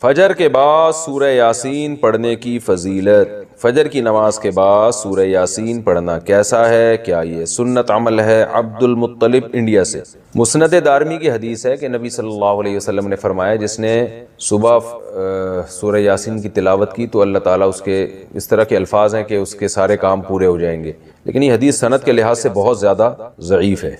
فجر کے بعد سورہ یاسین پڑھنے کی فضیلت۔ فجر کی نماز کے بعد سورہ یاسین پڑھنا کیسا ہے؟ کیا یہ سنت عمل ہے؟ عبد المطلب انڈیا سے۔ مسند دارمی کی حدیث ہے کہ نبی صلی اللہ علیہ وسلم نے فرمایا جس نے صبح سورہ یاسین کی تلاوت کی تو اللہ تعالیٰ اس کے اس طرح کے الفاظ ہیں کہ اس کے سارے کام پورے ہو جائیں گے، لیکن یہ حدیث سند کے لحاظ سے بہت زیادہ ضعیف ہے۔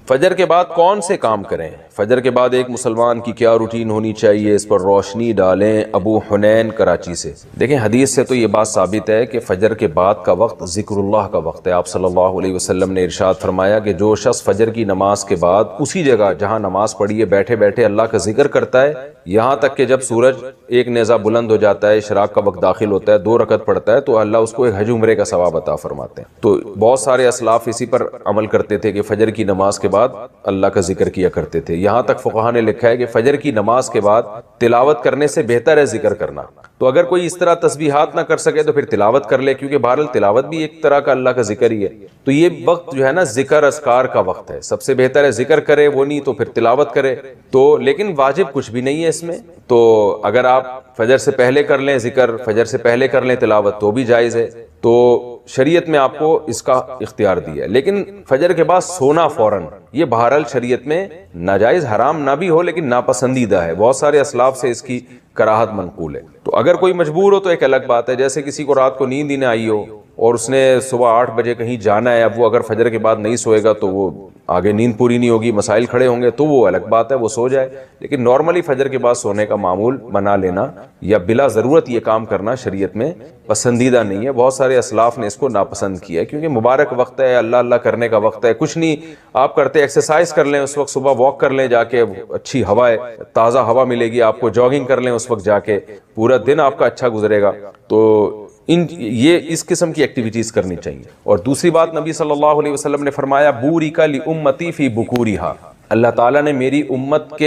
فجر کے بعد کون سے کام کریں؟ فجر کے بعد ایک مسلمان کی کیا روٹین ہونی چاہیے، اس پر روشنی ڈالیں۔ ابو حنین کراچی سے۔ دیکھیں حدیث سے تو یہ بات ثابت ہے کہ فجر کے بعد کا وقت ذکر اللہ کا وقت ہے۔ آپ صلی اللہ علیہ وسلم نے ارشاد فرمایا کہ جو شخص فجر کی نماز کے بعد اسی جگہ جہاں نماز پڑھی ہے بیٹھے بیٹھے اللہ کا ذکر کرتا ہے یہاں تک کہ جب سورج ایک نیزہ بلند ہو جاتا ہے، اشراق کا وقت داخل ہوتا ہے، 2 رکعت پڑھتا ہے تو اللہ اس کو ایک حج عمرے کا ثواب عطا فرماتے ہیں۔ تو بہت سارے اسلاف اسی پر عمل کرتے تھے کہ فجر کی نماز کے بعد اللہ کا ذکر کیا کرتے تھے۔ یہاں تک فقہا نے لکھا ہے کہ فجر کی نماز کے بعد تلاوت کرنے سے بہتر ہے ذکر کرنا۔ تو اگر کوئی اس طرح تسبیحات نہ کر سکے تو پھر تلاوت کر لے، کیونکہ بہرحال تلاوت بھی ایک طرح کا اللہ کا ذکر ہی ہے۔ تو یہ وقت جو ہے نا ذکر اذکار کا وقت ہے، سب سے بہتر ہے ذکر کرے، وہ نہیں تو پھر تلاوت کرے۔ تو لیکن واجب کچھ بھی نہیں ہے اس میں، تو اگر آپ فجر سے پہلے کر لیں ذکر، فجر سے پہلے کر لیں تلاوت تو بھی جائز ہے۔ تو شریعت میں آپ کو اس کا اختیار دیا ہے، لیکن فجر کے بعد سونا فوراً یہ بہرحال شریعت میں ناجائز حرام نہ بھی ہو لیکن ناپسندیدہ ہے۔ بہت سارے اسلاف سے اس کی کراہت منقول ہے۔ تو اگر کوئی مجبور ہو تو ایک الگ بات ہے، جیسے کسی کو رات کو نیند ہی نہ آئی ہو اور اس نے صبح 8 بجے کہیں جانا ہے، اب وہ اگر فجر کے بعد نہیں سوئے گا تو وہ آگے نیند پوری نہیں ہوگی، مسائل کھڑے ہوں گے، تو وہ الگ بات ہے، وہ سو جائے۔ لیکن نارملی فجر کے بعد سونے کا معمول بنا لینا یا بلا ضرورت یہ کام کرنا شریعت میں پسندیدہ نہیں ہے۔ بہت سارے اسلاف نے اس کو ناپسند کیا ہے کیونکہ مبارک وقت ہے، اللہ اللہ کرنے کا وقت ہے۔ کچھ نہیں آپ کرتے، ایکسرسائز کر لیں اس وقت، صبح واک کر لیں جا کے، اچھی ہوا ہے، تازہ ہوا ملے گی آپ کو، جاگنگ کر لیں اس وقت جا کے، پورا دن آپ کا اچھا گزرے گا۔ تو یہ اس قسم کی ایکٹیویٹیز کرنی چاہیے۔ اور دوسری بات نبی صلی اللہ علیہ وسلم نے فرمایا بورک لامتی فی بکورہا، اللہ تعالیٰ نے میری امت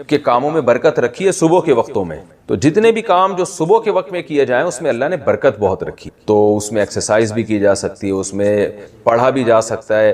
کے کاموں میں برکت رکھی ہے صبح کے وقتوں میں۔ تو جتنے بھی کام جو صبح کے وقت میں کیے جائیں اس میں اللہ نے برکت بہت رکھی، تو اس میں ایکسرسائز بھی کی جا سکتی ہے، اس میں پڑھا بھی جا سکتا ہے،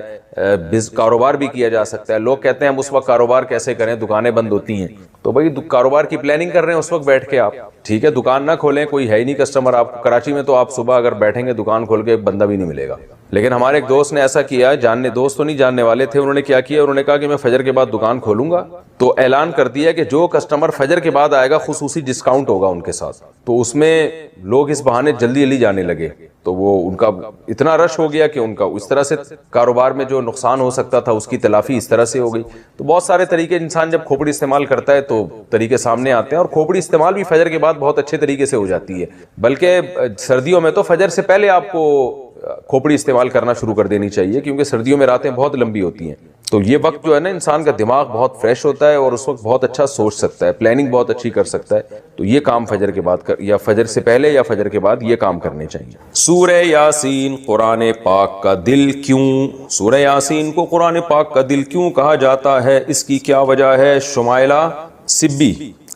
کاروبار بھی کیا جا سکتا ہے۔ لوگ کہتے ہیں ہم اس وقت کاروبار کیسے کریں، دکانیں بند ہوتی ہیں، تو بھائی کاروبار کی پلاننگ کر رہے ہیں اس وقت بیٹھ کے آپ، ٹھیک ہے، دکان نہ کھولیں، کوئی ہے ہی نہیں کسٹمر آپ کراچی میں، تو آپ صبح اگر بیٹھیں گے دکان کھول کے ایک بندہ بھی نہیں ملے گا۔ لیکن ہمارے ایک دوست نے ایسا کیا، دوست تو نہیں جاننے والے تھے، انہوں نے کیا کیا، انہوں نے کہا کہ میں فجر کے بعد دکان کھولوں گا، تو اعلان کر دیا کہ جو کسٹمر فجر کے بعد آئے گا خصوصی ڈسکاؤنٹ ہوگا ان کے ساتھ۔ تو اس میں لوگ اس بہانے جلدی جلدی جانے لگے، تو وہ ان کا اتنا رش ہو گیا کہ ان کا اس طرح سے کاروبار میں جو نقصان ہو سکتا تھا اس کی تلافی اس طرح سے ہو گئی۔ تو بہت سارے طریقے، انسان جب کھوپڑی استعمال کرتا ہے تو طریقے سامنے آتے ہیں، اور کھوپڑی استعمال بھی فجر کے بعد بہت اچھے طریقے سے ہو جاتی ہے۔ بلکہ سردیوں میں تو فجر سے پہلے آپ کو کھوپڑی استعمال کرنا شروع کر دینی چاہیے، کیونکہ سردیوں میں راتیں بہت لمبی ہوتی ہیں، تو یہ وقت جو ہے نا انسان کا دماغ بہت فریش ہوتا ہے اور اس وقت بہت اچھا سوچ سکتا ہے، پلاننگ بہت اچھی کر سکتا ہے۔ تو یہ کام فجر کے بعد یا فجر سے پہلے یا فجر کے بعد یہ کام کرنے چاہیے۔ سورہ یاسین قرآن پاک کا دل کیوں؟ سورہ یاسین کو قرآن پاک کا دل کیوں کہا جاتا ہے، اس کی کیا وجہ ہے؟ شمائلہ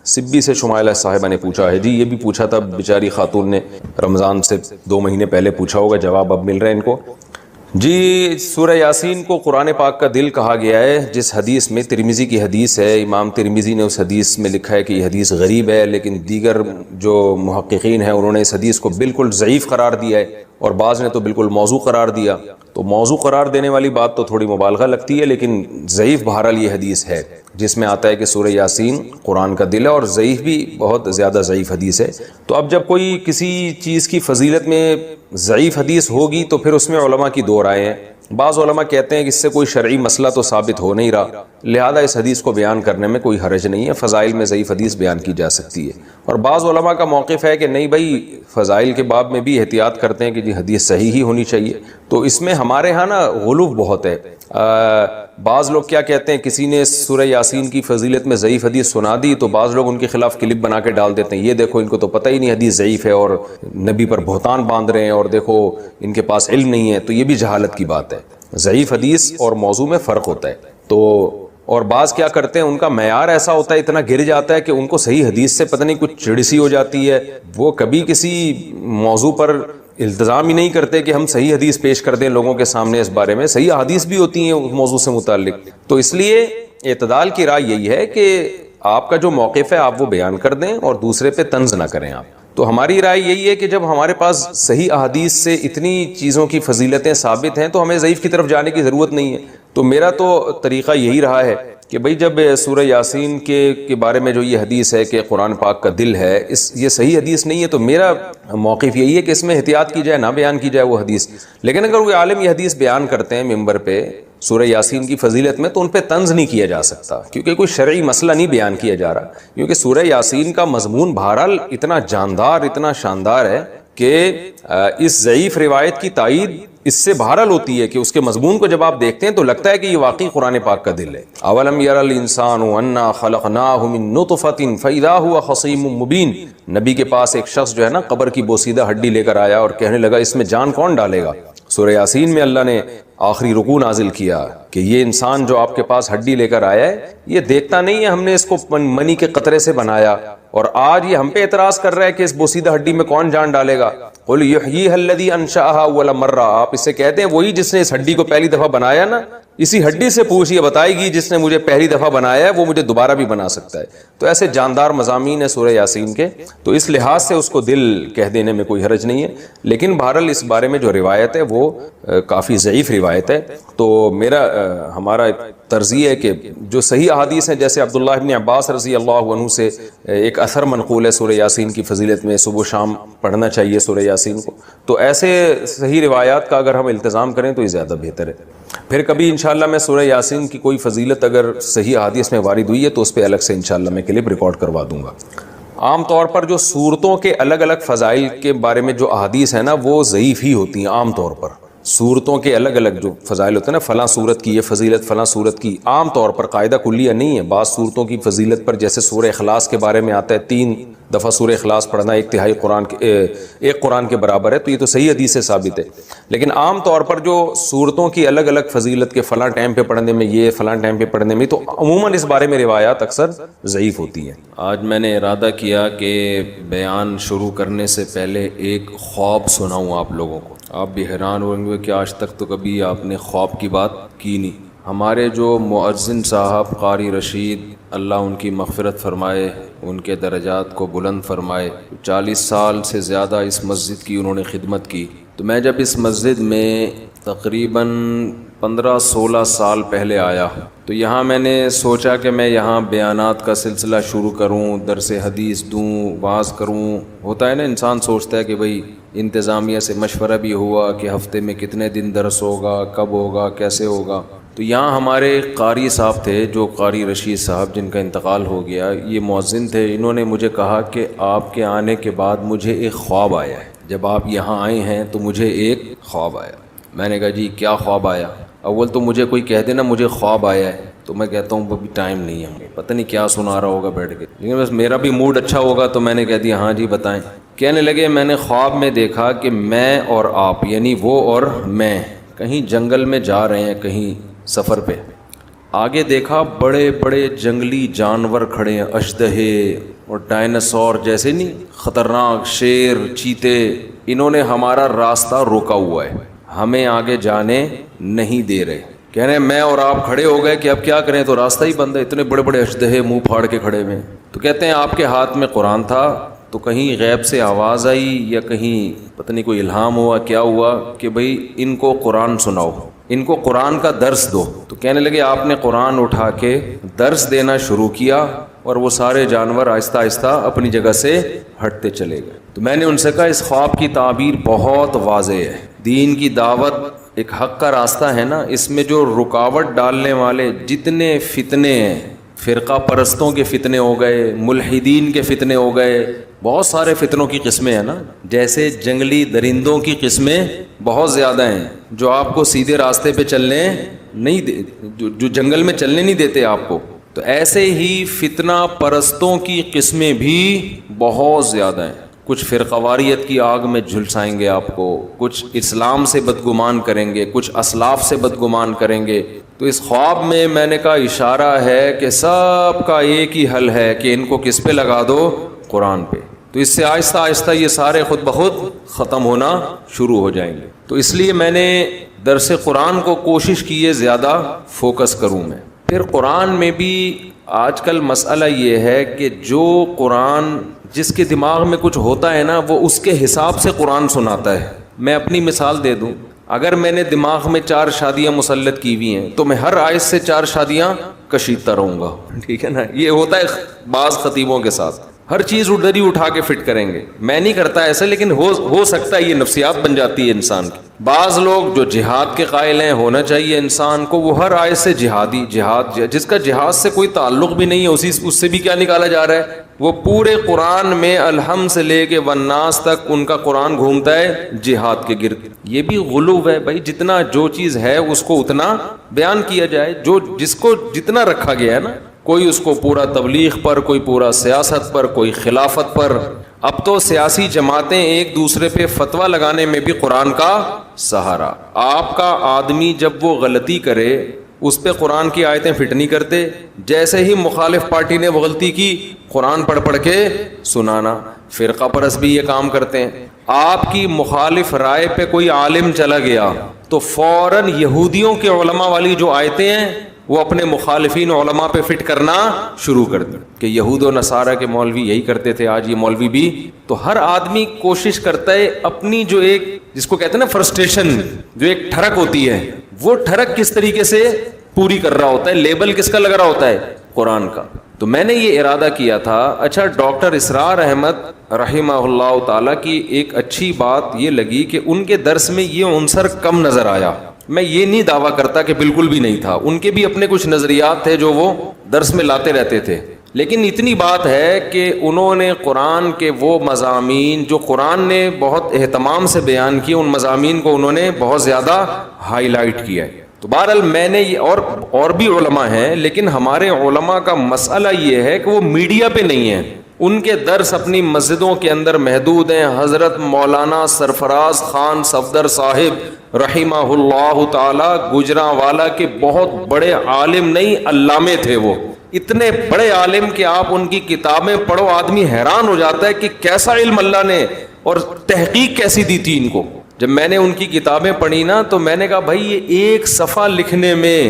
سبی سے شمائلہ صاحبہ نے پوچھا ہے جی، یہ بھی پوچھا تھا بیچاری خاتون نے، رمضان سے 2 مہینے پہلے پوچھا ہوگا، جواب اب مل رہے ہیں ان کو۔ جی، سورہ یاسین کو قرآن پاک کا دل کہا گیا ہے جس حدیث میں، ترمذی کی حدیث ہے، امام ترمذی نے اس حدیث میں لکھا ہے کہ یہ حدیث غریب ہے، لیکن دیگر جو محققین ہیں انہوں نے اس حدیث کو بالکل ضعیف قرار دیا ہے، اور بعض نے تو بالکل موضوع قرار دیا۔ تو موضوع قرار دینے والی بات تو تھوڑی مبالغہ لگتی ہے، لیکن ضعیف بہرحال یہ حدیث ہے جس میں آتا ہے کہ سورہ یاسین قرآن کا دل ہے، اور ضعیف بھی بہت زیادہ ضعیف حدیث ہے۔ تو اب جب کوئی کسی چیز کی فضیلت میں ضعیف حدیث ہوگی تو پھر اس میں علماء کی 2 رائے ہیں۔ بعض علماء کہتے ہیں کہ اس سے کوئی شرعی مسئلہ تو ثابت ہو نہیں رہا، لہذا اس حدیث کو بیان کرنے میں کوئی حرج نہیں ہے، فضائل میں ضعیف حدیث بیان کی جا سکتی ہے۔ اور بعض علماء کا موقف ہے کہ نہیں بھائی، فضائل کے باب میں بھی احتیاط کرتے ہیں کہ جی حدیث صحیح ہی ہونی چاہیے۔ تو اس میں ہمارے ہاں نا غلو بہت ہے۔ بعض لوگ کیا کہتے ہیں، کسی نے سورہ یاسین کی فضیلت میں ضعیف حدیث سنا دی تو بعض لوگ ان کے خلاف کلپ بنا کے ڈال دیتے ہیں، یہ دیکھو ان کو تو پتہ ہی نہیں حدیث ضعیف ہے اور نبی پر بہتان باندھ رہے ہیں، اور دیکھو ان کے پاس علم نہیں ہے۔ تو یہ بھی جہالت کی بات ہے، ضعیف حدیث اور موضوع میں فرق ہوتا ہے۔ تو اور بعض کیا کرتے ہیں، ان کا معیار ایسا ہوتا ہے، اتنا گر جاتا ہے کہ ان کو صحیح حدیث سے پتہ نہیں کچھ چڑ سی ہو جاتی ہے، وہ کبھی کسی موضوع پر التزام ہی نہیں کرتے کہ ہم صحیح حدیث پیش کر دیں لوگوں کے سامنے۔ اس بارے میں صحیح حدیث بھی ہوتی ہیں اس موضوع سے متعلق۔ تو اس لیے اعتدال کی رائے یہی ہے کہ آپ کا جو موقف ہے آپ وہ بیان کر دیں اور دوسرے پہ طنز نہ کریں آپ. تو ہماری رائے یہی ہے کہ جب ہمارے پاس صحیح احادیث سے اتنی چیزوں کی فضیلتیں ثابت ہیں تو ہمیں ضعیف کی طرف جانے کی ضرورت نہیں ہے. تو میرا تو طریقہ یہی رہا ہے کہ بھئی جب سورہ یاسین کے بارے میں جو یہ حدیث ہے کہ قرآن پاک کا دل ہے، یہ صحیح حدیث نہیں ہے، تو میرا موقف یہی ہے کہ اس میں احتیاط کی جائے، نہ بیان کی جائے وہ حدیث. لیکن اگر وہ عالم یہ حدیث بیان کرتے ہیں ممبر پہ سورہ یاسین کی فضیلت میں، تو ان پہ طنز نہیں کیا جا سکتا، کیونکہ کوئی شرعی مسئلہ نہیں بیان کیا جا رہا. کیونکہ سورہ یاسین کا مضمون بہرحال اتنا جاندار، اتنا شاندار ہے کہ اس ضعیف روایت کی تائید اس سے بہرحال ہوتی ہے کہ اس کے مضمون کو جب آپ دیکھتے ہیں تو لگتا ہے کہ یہ واقعی قرآن پاک کا دل ہے. اولم یر الانسان انا خلقناہ من نطفۃ فاذا هو خصیم مبین. نبی کے پاس ایک شخص جو ہے نا قبر کی بوسیدہ ہڈی لے کر آیا اور کہنے لگا اس میں جان کون ڈالے گا. سورہ یاسین میں اللہ نے آخری رکوع نازل کیا کہ یہ انسان جو آپ کے پاس ہڈی لے کر آیا ہے یہ دیکھتا نہیں ہے ہم نے اس کو منی کے قطرے سے بنایا، اور آج یہ ہم پہ اعتراض کر رہا ہے کہ اس بوسیدہ ہڈی میں کون جان ڈالے گا. قل یحییھا الذی انشأھا اول مرہ. آپ اس سے کہتے ہیں وہی جس نے اس ہڈی کو پہلی دفعہ بنایا نا، اسی ہڈی سے پوچھیے، بتائے گی جس نے مجھے پہلی دفعہ بنایا ہے وہ مجھے دوبارہ بھی بنا سکتا ہے. تو ایسے جاندار مضامین ہیں سورہ یاسین کے، تو اس لحاظ سے اس کو دل کہہ دینے میں کوئی حرج نہیں ہے. لیکن بہرحال اس بارے میں جو روایت ہے وہ کافی ضعیف روایت ہے. تو ہمارا طرز یہ ہے کہ جو صحیح احادیث ہیں، جیسے عبداللہ ابن عباس رضی اللہ عنہ سے ایک اثر منقول ہے سورہ یاسین کی فضیلت میں، صبح و شام پڑھنا چاہیے سورہ یاسین کو. تو ایسے صحیح روایات کا اگر ہم التزام کریں تو یہ زیادہ بہتر ہے. پھر کبھی انشاءاللہ میں سورہ یاسین کی کوئی فضیلت اگر صحیح احادیث میں وارد ہوئی ہے تو اس پہ الگ سے انشاءاللہ میں کلپ ریکارڈ کروا دوں گا. عام طور پر جو صورتوں کے الگ الگ فضائل کے بارے میں جو احادیث ہیں نا وہ ضعیف ہی ہوتی ہیں. عام طور پر صورتوں کے الگ الگ جو فضائل ہوتے ہیں نا، فلاں صورت کی یہ فضیلت، فلاں صورت کی، عام طور پر قاعدہ کلیہ نہیں ہے. بعض صورتوں کی فضیلت پر جیسے سورہ اخلاص کے بارے میں آتا ہے 3 دفعہ سورہ اخلاص پڑھنا ایک قرآن کے برابر ہے، تو یہ تو صحیح حدیث سے ثابت ہے. لیکن عام طور پر جو صورتوں کی الگ الگ فضیلت کے فلاں ٹائم پہ پڑھنے میں یہ، فلاں ٹائم پہ پڑھنے میں، تو عموماً اس بارے میں روایات اکثر ضعیف ہوتی ہیں. آج میں نے ارادہ کیا کہ بیان شروع کرنے سے پہلے ایک خواب سناؤں آپ لوگوں کو. آپ بھی حیران ہوں گے کہ آج تک تو کبھی آپ نے خواب کی بات کی نہیں. ہمارے جو مؤذن صاحب قاری رشید، اللہ ان کی مغفرت فرمائے، ان کے درجات کو بلند فرمائے، 40 سال سے زیادہ اس مسجد کی انہوں نے خدمت کی. تو میں جب اس مسجد میں تقریباً 15-16 سال پہلے آیا تو یہاں میں نے سوچا کہ میں یہاں بیانات کا سلسلہ شروع کروں، درس حدیث دوں، واعظ کروں. ہوتا ہے نا، انسان سوچتا ہے کہ بھئی انتظامیہ سے مشورہ بھی ہوا کہ ہفتے میں کتنے دن درس ہوگا، کب ہوگا، کیسے ہوگا. تو یہاں ہمارے قاری صاحب تھے جو قاری رشید صاحب جن کا انتقال ہو گیا، یہ مؤذن تھے. انہوں نے مجھے کہا کہ آپ کے آنے کے بعد مجھے ایک خواب آیا ہے. جب آپ یہاں آئے ہیں تو مجھے ایک خواب آیا. میں نے کہا جی کیا خواب آیا؟ اول تو مجھے کوئی کہہ دینا مجھے خواب آیا ہے تو میں کہتا ہوں ابھی ٹائم نہیں ہے، پتہ نہیں کیا سنا رہا ہوگا بیٹھ کے، لیکن بس میرا بھی موڈ اچھا ہوگا تو میں نے کہہ دیا ہاں جی بتائیں. کہنے لگے میں نے خواب میں دیکھا کہ میں اور آپ، یعنی وہ اور میں، کہیں جنگل میں جا رہے ہیں، کہیں سفر پہ. آگے دیکھا بڑے بڑے جنگلی جانور کھڑے ہیں، اشدہے اور ڈائناسور جیسے، نہیں خطرناک، شیر، چیتے. انہوں نے ہمارا راستہ روکا ہوا ہے، ہمیں آگے جانے نہیں دے رہے. کہہ رہے ہیں میں اور آپ کھڑے ہو گئے کہ اب کیا کریں، تو راستہ ہی بند ہے، اتنے بڑے بڑے اشدہے منہ پھاڑ کے کھڑے ہوئے. تو کہتے ہیں آپ کے ہاتھ میں قرآن تھا، تو کہیں غیب سے آواز آئی یا کہیں پتہ نہیں کوئی الہام ہوا، کیا ہوا کہ بھئی ان کو قرآن سناؤ، ان کو قرآن کا درس دو. تو کہنے لگے آپ نے قرآن اٹھا کے درس دینا شروع کیا اور وہ سارے جانور آہستہ آہستہ اپنی جگہ سے ہٹتے چلے گئے. تو میں نے ان سے کہا اس خواب کی تعبیر بہت واضح ہے. دین کی دعوت ایک حق کا راستہ ہے نا، اس میں جو رکاوٹ ڈالنے والے جتنے فتنے ہیں، فرقہ پرستوں کے فتنے ہو گئے، ملحدین کے فتنے ہو گئے، بہت سارے فتنوں کی قسمیں ہیں نا. جیسے جنگلی درندوں کی قسمیں بہت زیادہ ہیں جو آپ کو سیدھے راستے پہ چلنے نہیں جو جنگل میں چلنے نہیں دیتے آپ کو. تو ایسے ہی فتنہ پرستوں کی قسمیں بھی بہت زیادہ ہیں. کچھ فرقواریت کی آگ میں جھلسائیں گے آپ کو، کچھ اسلام سے بدگمان کریں گے، کچھ اسلاف سے بدگمان کریں گے. تو اس خواب میں نے کہا اشارہ ہے کہ سب کا ایک ہی حل ہے کہ ان کو کس پہ لگا دو، قرآن پہ. تو اس سے آہستہ آہستہ یہ سارے خود بخود ختم ہونا شروع ہو جائیں گے. تو اس لیے میں نے درس قرآن کو کوشش کی ہے زیادہ فوکس کروں میں. پھر قرآن میں بھی آج کل مسئلہ یہ ہے کہ جو قرآن جس کے دماغ میں کچھ ہوتا ہے نا وہ اس کے حساب سے قرآن سناتا ہے. میں اپنی مثال دے دوں, اگر میں نے دماغ میں 4 شادیاں مسلط کی ہوئی ہیں تو میں ہر آیت سے 4 شادیاں کشیدتا رہوں گا, ٹھیک ہے نا. یہ ہوتا ہے بعض خطیبوں کے ساتھ, ہر چیز ادھر ہی اٹھا کے فٹ کریں گے. میں نہیں کرتا ایسا, لیکن ہو سکتا ہے یہ نفسیات بن جاتی ہے انسان کی. بعض لوگ جو جہاد کے قائل ہیں, ہونا چاہیے انسان کو, وہ ہر آیت سے جہاد جس کا جہاد سے کوئی تعلق بھی نہیں ہے اس سے بھی کیا نکالا جا رہا ہے, وہ پورے قرآن میں الحمد سے لے کے والناس تک ان کا قرآن گھومتا ہے جہاد کے گرد. یہ بھی غلو ہے بھائی, جتنا جو چیز ہے اس کو اتنا بیان کیا جائے, جس کو جتنا رکھا گیا ہے نا. کوئی اس کو پورا تبلیغ پر, کوئی پورا سیاست پر, کوئی خلافت پر. اب تو سیاسی جماعتیں ایک دوسرے پہ فتویٰ لگانے میں بھی قرآن کا سہارا. آپ کا آدمی جب وہ غلطی کرے اس پہ قرآن کی آیتیں فٹ نہیں کرتے, جیسے ہی مخالف پارٹی نے وہ غلطی کی قرآن پڑھ کے سنانا. فرقہ پرست بھی یہ کام کرتے ہیں. آپ کی مخالف رائے پہ کوئی عالم چلا گیا تو فوراً یہودیوں کے علماء والی جو آیتیں ہیں وہ اپنے مخالفین علماء پہ فٹ کرنا شروع کر دیں کہ یہود و نصارہ کے مولوی یہی کرتے تھے, آج یہ مولوی بھی. تو ہر آدمی کوشش کرتا ہے اپنی جو ایک جس کو کہتے ہیں نا فرسٹریشن, جو ایک ٹھڑک ہوتی ہے, وہ ٹھڑک کس طریقے سے پوری کر رہا ہوتا ہے. لیبل کس کا لگ رہا ہوتا ہے, قرآن کا. تو میں نے یہ ارادہ کیا تھا. اچھا, ڈاکٹر اسرار احمد رحمہ اللہ تعالیٰ کی ایک اچھی بات یہ لگی کہ ان کے درس میں یہ عنصر کم نظر آیا. میں یہ نہیں دعویٰ کرتا کہ بالکل بھی نہیں تھا, ان کے بھی اپنے کچھ نظریات تھے جو وہ درس میں لاتے رہتے تھے, لیکن اتنی بات ہے کہ انہوں نے قرآن کے وہ مضامین جو قرآن نے بہت اہتمام سے بیان کیے, ان مضامین کو انہوں نے بہت زیادہ ہائی لائٹ کیا ہے. تو بہرحال میں نے یہ اور بھی علماء ہیں, لیکن ہمارے علماء کا مسئلہ یہ ہے کہ وہ میڈیا پہ نہیں ہیں. ان کے درس اپنی مسجدوں کے اندر محدود ہیں. حضرت مولانا سرفراز خان صفدر صاحب رحمہ اللہ تعالی گجرانوالہ کے بہت بڑے عالم, نہیں علامے تھے. وہ اتنے بڑے عالم کہ آپ ان کی کتابیں پڑھو آدمی حیران ہو جاتا ہے کہ کیسا علم اللہ نے اور تحقیق کیسی دی تھی ان کو. جب میں نے ان کی کتابیں پڑھی نا تو میں نے کہا بھائی یہ ایک صفحہ لکھنے میں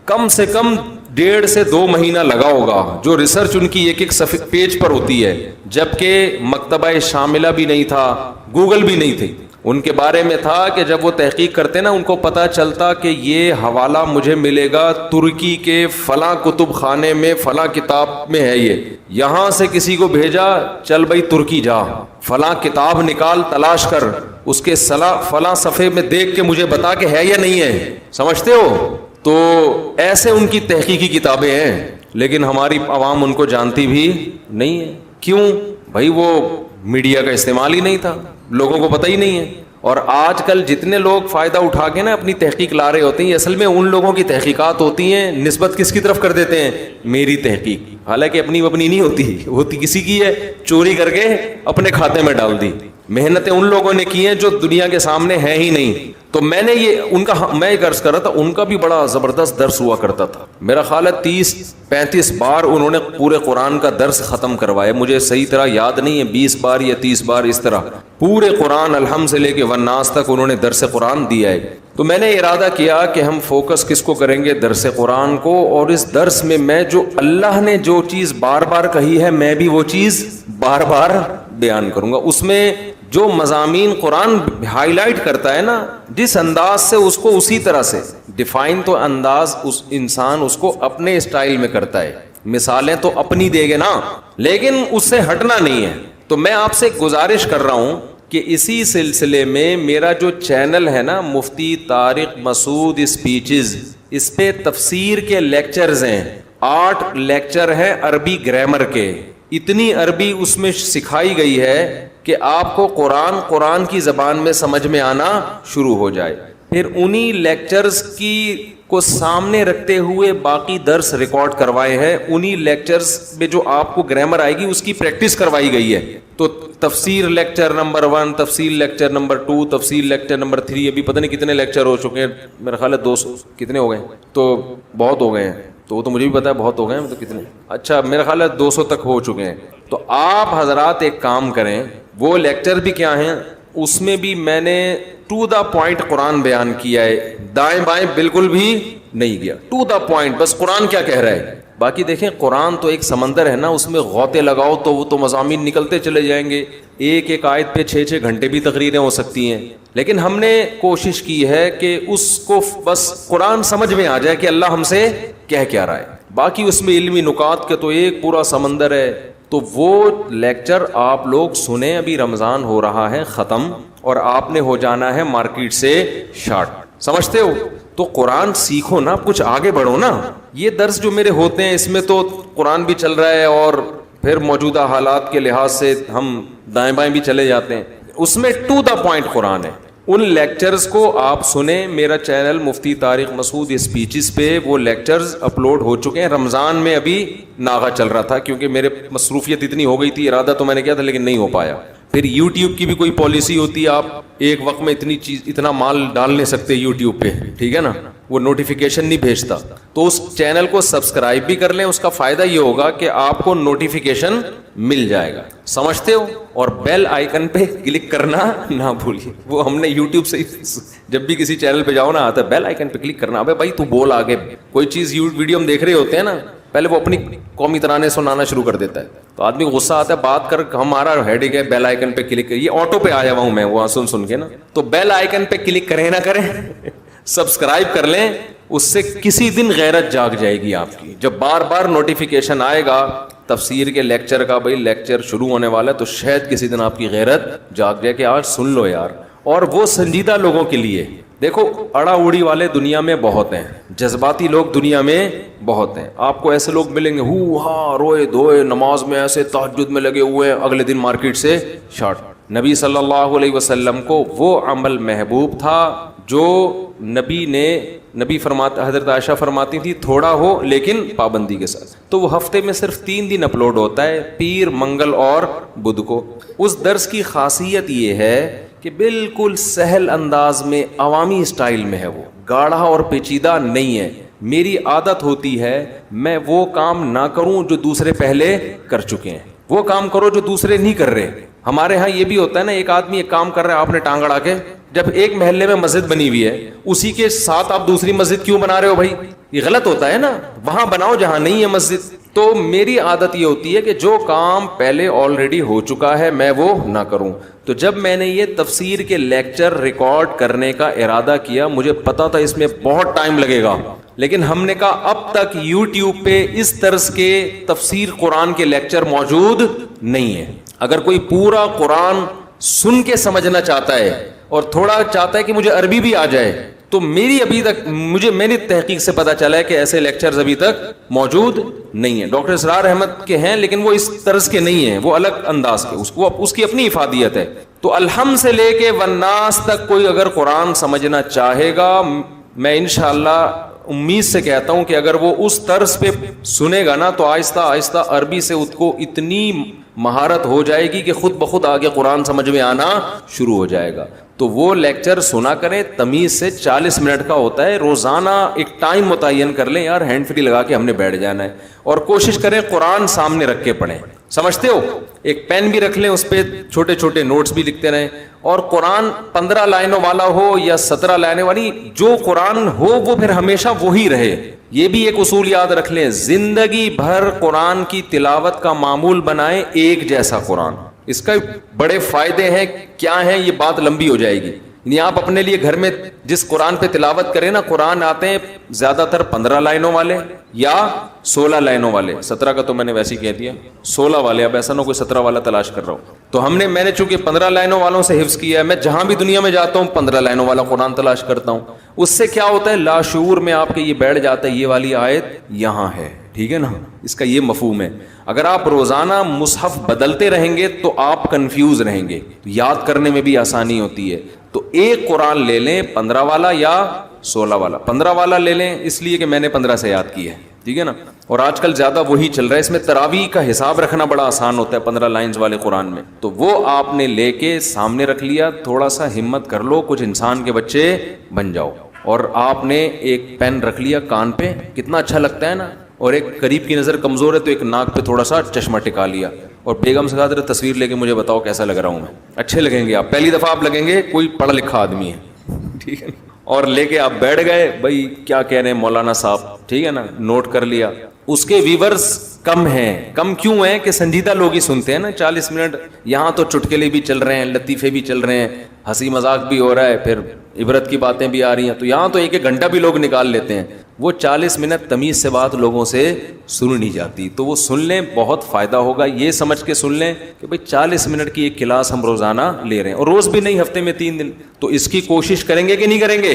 کم سے کم 1.5 سے 2 مہینہ لگا ہوگا, جو ریسرچ ان کی ایک پیج پر ہوتی ہے. جبکہ مکتبہ شاملہ بھی نہیں تھا, گوگل بھی نہیں تھی. ان کے بارے میں تھا کہ جب وہ تحقیق کرتے نا ان کو پتہ چلتا کہ یہ حوالہ مجھے ملے گا ترکی کے فلاں کتب خانے میں فلاں کتاب میں ہے, یہ یہاں سے کسی کو بھیجا, چل بھائی ترکی جا, فلاں کتاب نکال تلاش کر, اس کے فلاں صفحے میں دیکھ کے مجھے بتا کہ ہے یا نہیں ہے. سمجھتے ہو؟ تو ایسے ان کی تحقیقی کتابیں ہیں, لیکن ہماری عوام ان کو جانتی بھی نہیں ہے. کیوں بھائی؟ وہ میڈیا کا استعمال ہی نہیں تھا, لوگوں کو پتہ ہی نہیں ہے. اور آج کل جتنے لوگ فائدہ اٹھا کے نا اپنی تحقیق لا رہے ہوتے ہیں, یہ اصل میں ان لوگوں کی تحقیقات ہوتی ہیں, نسبت کس کی طرف کر دیتے ہیں, میری تحقیق, حالانکہ اپنی نہیں ہوتی کسی کی ہے, چوری کر کے اپنے کھاتے میں ڈال دی. محنتیں ان لوگوں نے کی ہیں جو دنیا کے سامنے ہے ہی نہیں. تو میں نے یہ ان کا میں ایک عرض کر رہا تھا, ان کا بھی بڑا زبردست درس ہوا کرتا تھا. میرا خیال ہے 30-35 بار انہوں نے پورے قرآن کا درس ختم کروایا, مجھے صحیح طرح یاد نہیں ہے, 20 بار یا 30 بار اس طرح پورے قرآن الحمد سے لے کے والناس تک انہوں نے درس قرآن دیا ہے. تو میں نے ارادہ کیا کہ ہم فوکس کس کو کریں گے, درس قرآن کو. اور اس درس میں جو اللہ نے جو چیز بار بار کہی ہے میں بھی وہ چیز بار بار بیان کروں گا. اس میں جو مضامین قرآن ہائی لائٹ کرتا ہے نا, جس انداز سے اس کو اسی طرح سے ڈیفائن, تو انداز اس انسان اس کو اپنے اسٹائل میں کرتا ہے. مثالیں تو اپنی دے گے نا, لیکن اس سے ہٹنا نہیں ہے. تو میں آپ سے گزارش کر رہا ہوں کہ اسی سلسلے میں میرا جو چینل ہے نا مفتی طارق مسعود اسپیچز, اس پہ تفسیر کے لیکچرز ہیں. 8 لیکچر ہیں عربی گرامر کے. اتنی عربی اس میں سکھائی گئی ہے کہ آپ کو قرآن کی زبان میں سمجھ میں آنا شروع ہو جائے. پھر انہی لیکچرز کو سامنے رکھتے ہوئے باقی درس ریکارڈ کروائے ہیں. انہی لیکچرز میں جو آپ کو گرامر آئے گی اس کی پریکٹس کروائی گئی ہے. تو تفسیر لیکچر نمبر 1, تفسیر لیکچر نمبر 2, تفسیر لیکچر نمبر 3, ابھی پتہ نہیں کتنے لیکچر ہو چکے ہیں, میرا خیال ہے 200 کتنے ہو گئے, تو بہت ہو گئے ہیں. تو وہ تو مجھے بھی پتا ہے بہت ہو گئے ہیں, تو کتنے, اچھا میرا خیال ہے 200 تک ہو چکے ہیں. تو آپ حضرات ایک کام کریں, وہ لیکچر بھی کیا ہیں, اس میں بھی میں نے ٹو دا پوائنٹ قرآن بیان کیا ہے, دائیں بائیں بالکل بھی نہیں گیا, ٹو دا پوائنٹ, بس قرآن کیا کہہ رہا ہے باقی دیکھیں قرآن تو ایک سمندر ہے نا, اس میں غوطے لگاؤ تو وہ تو مضامین نکلتے چلے جائیں گے, ایک ایک آیت پہ 6 گھنٹے بھی تقریریں ہو سکتی ہیں. لیکن ہم نے کوشش کی ہے کہ اس کو بس قرآن سمجھ میں آ جائے کہ اللہ ہم سے کہہ کیا رہا ہے, باقی اس میں علمی نکات کے تو ایک پورا سمندر ہے. تو وہ لیکچر آپ لوگ سنیں, ابھی رمضان ہو رہا ہے ختم, اور آپ نے ہو جانا ہے مارکیٹ سے شارٹ, سمجھتے ہو؟ تو قرآن سیکھو نا, کچھ آگے بڑھو نا. یہ درس جو میرے ہوتے ہیں اس میں تو قرآن بھی چل رہا ہے اور پھر موجودہ حالات کے لحاظ سے ہم دائیں بائیں بھی چلے جاتے ہیں, اس میں ٹو دا پوائنٹ قرآن ہے. ان لیکچرز کو آپ سنیں. میرا چینل مفتی طارق مسعود اسپیچز پہ وہ لیکچرز اپلوڈ ہو چکے ہیں. رمضان میں ابھی ناغہ چل رہا تھا کیونکہ میرے مصروفیت اتنی ہو گئی تھی, ارادہ تو میں نے کیا تھا لیکن نہیں ہو پایا. پھر یوٹیوب کی بھی کوئی پالیسی ہوتی ہے, آپ ایک وقت میں اتنا مال ڈال نہیں سکتے یوٹیوب پہ, ٹھیک ہے نا, وہ نوٹیفیکیشن نہیں بھیجتا. تو اس چینل کو سبسکرائب بھی کر لیں, اس کا فائدہ یہ ہوگا کہ آپ کو نوٹیفیکیشن مل جائے گا, سمجھتے ہو؟ اور بیل آئیکن پہ کلک کرنا نہ بھولیے. وہ ہم نے یوٹیوب سے جب بھی کسی چینل پہ جاؤ نا, آتا ہے بیل آئیکن پہ کلک کرنا. ابے بھائی تو بول آگے, کوئی چیز ویڈیو ہم دیکھ رہے ہوتے ہیں نا, پہلے وہ اپنی قومی ترانے سنانا شروع کر دیتا ہے, تو آدمی کو غصہ آتا ہے, بات کر ہمارا ہیڈک ہے, بیل آئیکن پہ کلک کر. یہ آٹو پہ آیا ہوا ہوں میں وہاں سن کے نا, تو بیل آئیکن پہ کلک کریں نہ کریں, سبسکرائب کر لیں. اس سے کسی دن غیرت جاگ جائے گی آپ کی. جب بار بار نوٹیفیکیشن آئے گا تفسیر کے لیکچر کا, بھائی لیکچر شروع ہونے والا ہے, تو شاید کسی دن آپ کی غیرت جاگ جائے کہ آج سن لو یار. اور وہ سنجیدہ لوگوں کے لیے, دیکھو اڑا اڑی والے دنیا میں بہت ہیں, جذباتی لوگ دنیا میں بہت ہیں. آپ کو ایسے لوگ ملیں گے ہو ہاں روئے دھوئے نماز میں ایسے تہجد میں لگے ہوئے ہیں, اگلے دن مارکیٹ سے شارٹ. نبی صلی اللہ علیہ وسلم کو وہ عمل محبوب تھا جو نبی فرماتا, حضرت عائشہ فرماتی تھی تھوڑا ہو لیکن پابندی کے ساتھ. تو وہ ہفتے میں صرف 3 دن اپلوڈ ہوتا ہے, پیر, منگل اور بدھ کو. اس درس کی خاصیت یہ ہے کہ بالکل سہل انداز میں عوامی اسٹائل میں ہے, وہ گاڑھا اور پیچیدہ نہیں ہے. میری عادت ہوتی ہے میں وہ کام نہ کروں جو دوسرے پہلے کر چکے ہیں, وہ کام کرو جو دوسرے نہیں کر رہے. ہمارے ہاں یہ بھی ہوتا ہے نا, ایک آدمی ایک کام کر رہا ہے, آپ نے ٹانگ اڑا کے, جب ایک محلے میں مسجد بنی ہوئی ہے اسی کے ساتھ آپ دوسری مسجد کیوں بنا رہے ہو بھائی؟ یہ غلط ہوتا ہے نا, وہاں بناؤ جہاں نہیں ہے مسجد. تو میری عادت یہ ہوتی ہے کہ جو کام پہلے آلریڈی ہو چکا ہے میں وہ نہ کروں. تو جب میں نے یہ تفسیر کے لیکچر ریکارڈ کرنے کا ارادہ کیا, مجھے پتا تھا اس میں بہت ٹائم لگے گا, لیکن ہم نے کہا اب تک یوٹیوب پہ اس طرز کے تفسیر قرآن کے لیکچر موجود نہیں ہے. اگر کوئی پورا قرآن سن کے سمجھنا چاہتا ہے اور تھوڑا چاہتا ہے کہ مجھے عربی بھی آ جائے, تو میری ابھی تک میری تحقیق سے پتا چلا ہے کہ ایسے لیکچرز ابھی تک موجود نہیں ہیں. ڈاکٹر اسرار احمد کے ہیں لیکن وہ اس طرز کے نہیں ہیں, وہ الگ انداز کے, اس کی اپنی افادیت ہے. تو الحمد سے لے کے والناس تک کوئی اگر قرآن سمجھنا چاہے گا, میں انشاءاللہ امید سے کہتا ہوں کہ اگر وہ اس طرز پہ سنے گا نا تو آہستہ آہستہ عربی سے اس کو اتنی مہارت ہو جائے گی کہ خود بخود آگے قرآن سمجھ میں آنا شروع ہو جائے گا. تو وہ لیکچر سنا کریں, تمیز سے 40 منٹ کا ہوتا ہے, روزانہ ایک ٹائم متعین کر لیں یار, ہینڈ فری لگا کے ہم نے بیٹھ جانا ہے, اور کوشش کریں قرآن سامنے رکھ کے پڑھیں. سمجھتے ہو؟ ایک پین بھی رکھ لیں, اس پہ چھوٹے چھوٹے نوٹس بھی لکھتے رہیں, اور قرآن 15 لائنوں والا ہو یا 17 لائنوں والی, جو قرآن ہو وہ پھر ہمیشہ وہی رہے. یہ بھی ایک اصول یاد رکھ لیں, زندگی بھر قرآن کی تلاوت کا معمول بنائیں ایک جیسا قرآن. اس کا بڑے فائدے ہیں, کیا ہیں یہ بات لمبی ہو جائے گی. یعنی آپ اپنے لیے گھر میں جس قرآن پہ تلاوت کریں نا, قرآن آتے ہیں زیادہ تر 15 لائنوں والے یا 16 لائنوں والے, 17 کا تو میں نے ویسے ہی کہہ دیا, 16 والے. اب ایسا نہ کوئی 17 والا تلاش کر رہا ہوں. تو میں نے چونکہ 15 لائنوں والوں سے حفظ کیا ہے, میں جہاں بھی دنیا میں جاتا ہوں 15 لائنوں والا قرآن تلاش کرتا ہوں. اس سے کیا ہوتا ہے, لاشعور میں آپ کے یہ بیٹھ جاتا ہے یہ والی آیت یہاں ہے, ٹھیک ہے نا, اس کا یہ مفہوم ہے. اگر آپ روزانہ مصحف بدلتے رہیں گے تو آپ کنفیوز رہیں گے, یاد کرنے میں بھی آسانی ہوتی ہے. تو ایک قرآن لے لیں 15 والا یا 16 والا. 15 والا لے لیں اس لیے کہ میں نے 15 سے یاد کی ہے, ٹھیک ہے نا, اور آج کل زیادہ وہی چل رہا ہے. اس میں تراویح کا حساب رکھنا بڑا آسان ہوتا ہے 15 لائنز والے قرآن میں. تو وہ آپ نے لے کے سامنے رکھ لیا, تھوڑا سا ہمت کر لو, کچھ انسان کے بچے بن جاؤ. اور آپ نے ایک پین رکھ لیا کان پہ, کتنا اچھا لگتا ہے نا, اور ایک قریب کی نظر کمزور ہے تو ایک ناک پہ تھوڑا سا چشمہ ٹکا لیا, اور بیگم سے کہا تصویر لے کے مجھے بتاؤ کیسا لگ رہا ہوں میں. اچھے لگیں گے آپ, پہلی دفعہ آپ لگیں گے کوئی پڑھا لکھا آدمی ہے, ٹھیک ہے, اور لے کے آپ بیٹھ گئے, بھائی کیا کہہ رہے ہیں مولانا صاحب, ٹھیک ہے نا, نوٹ کر لیا. اس کے ویورز کم ہیں. کم کیوں ہیں؟ کہ سنجیدہ لوگ ہی سنتے ہیں نا. 40 منٹ یہاں تو چٹکلے بھی چل رہے ہیں, لطیفے بھی چل رہے ہیں, ہنسی مذاق بھی ہو رہا ہے, پھر عبرت کی باتیں بھی آ رہی ہیں, تو یہاں تو 1 گھنٹہ بھی لوگ نکال لیتے ہیں. وہ 40 منٹ تمیز سے بات لوگوں سے سن نہیں جاتی, تو وہ سن لیں, بہت فائدہ ہوگا. یہ سمجھ کے سن لیں کہ بھئی 40 منٹ کی ایک کلاس ہم روزانہ لے رہے ہیں, اور روز بھی نہیں, ہفتے میں 3 دن. تو اس کی کوشش کریں گے کہ نہیں کریں گے؟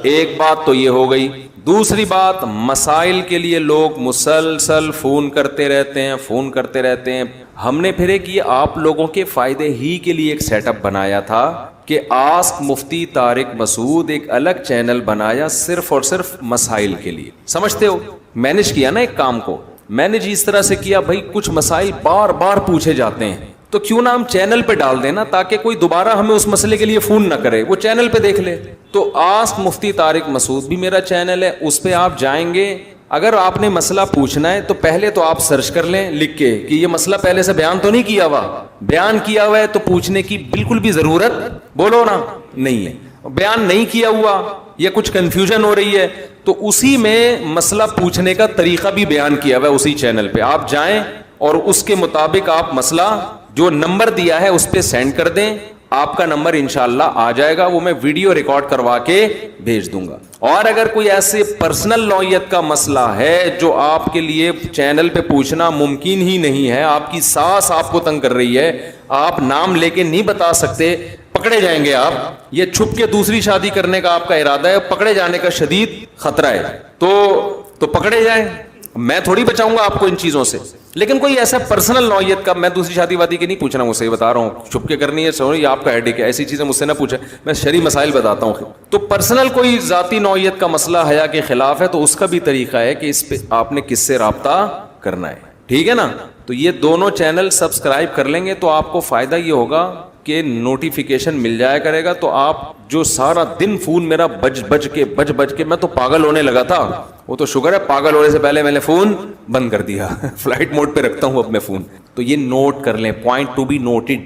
ایک بات تو یہ ہو گئی. دوسری بات, مسائل کے لیے لوگ مسلسل فون کرتے رہتے ہیں. ہم نے پھر ایک یہ آپ لوگوں کے فائدے ہی کے لیے ایک سیٹ اپ بنایا تھا کہ آسک مفتی طارق مسعود, ایک الگ چینل بنایا صرف اور صرف مسائل کے لیے. سمجھتے ہو, مینج کیا نا ایک کام کو, مینج اس طرح سے کیا, بھائی کچھ مسائل بار بار پوچھے جاتے ہیں, تو کیوں نہ ہم چینل پہ ڈال دینا تاکہ کوئی دوبارہ ہمیں اس مسئلے کے لیے فون نہ کرے, وہ چینل پہ دیکھ لے. تو آسک مفتی طارق مسعود بھی میرا چینل ہے, اس پہ آپ جائیں گے. اگر آپ نے مسئلہ پوچھنا ہے تو پہلے تو آپ سرچ کر لیں لکھ کے کہ یہ مسئلہ پہلے سے بیان تو نہیں کیا ہوا. بیان کیا ہوا ہے تو پوچھنے کی بالکل بھی ضرورت, بولو نا, نہیں ہے. بیان نہیں کیا ہوا یا کچھ کنفیوژن ہو رہی ہے تو اسی میں مسئلہ پوچھنے کا طریقہ بھی بیان کیا ہوا ہے اسی چینل پہ. آپ جائیں اور اس کے مطابق آپ مسئلہ جو نمبر دیا ہے اس پہ سینڈ کر دیں, آپ کا نمبر انشاءاللہ آ جائے گا, وہ میں ویڈیو ریکارڈ کروا کے بھیج دوں گا. اور اگر کوئی ایسے پرسنل نوعیت کا مسئلہ ہے جو آپ کے لیے چینل پہ پوچھنا ممکن ہی نہیں ہے, آپ کی ساس آپ کو تنگ کر رہی ہے, آپ نام لے کے نہیں بتا سکتے, پکڑے جائیں گے آپ, یہ چھپ کے دوسری شادی کرنے کا آپ کا ارادہ ہے, پکڑے جانے کا شدید خطرہ ہے, تو پکڑے جائیں. میں تھوڑی بچاؤں گا آپ کو ان چیزوں سے. لیکن کوئی ایسا پرسنل نوعیت کا, میں دوسری شادی وادی کی نہیں پوچھ رہا ہوں, اسے بتا رہا ہوں, چھپ کے کرنی ہے سوری, آپ کا ہیڈیک ہے, ایسی چیزیں مجھ سے نہ پوچھیں, میں شرعی مسائل بتاتا ہوں. تو پرسنل کوئی ذاتی نوعیت کا مسئلہ حیا کے خلاف ہے تو اس کا بھی طریقہ ہے کہ اس پہ آپ نے کس سے رابطہ کرنا ہے, ٹھیک ہے نا. تو یہ دونوں چینل سبسکرائب کر لیں گے تو آپ کو فائدہ یہ ہوگا کہ نوٹیفیکیشن مل جایا کرے گا. تو آپ جو سارا دن فون میرا بج کے میں تو پاگل ہونے لگا تھا, وہ تو شکر ہے پاگل ہونے سے پہلے میں نے فون بند کر دیا, فلائٹ موڈ پہ رکھتا ہوں اپنے فون. تو یہ نوٹ کر لیں, پوائنٹ ٹو بی نوٹڈ.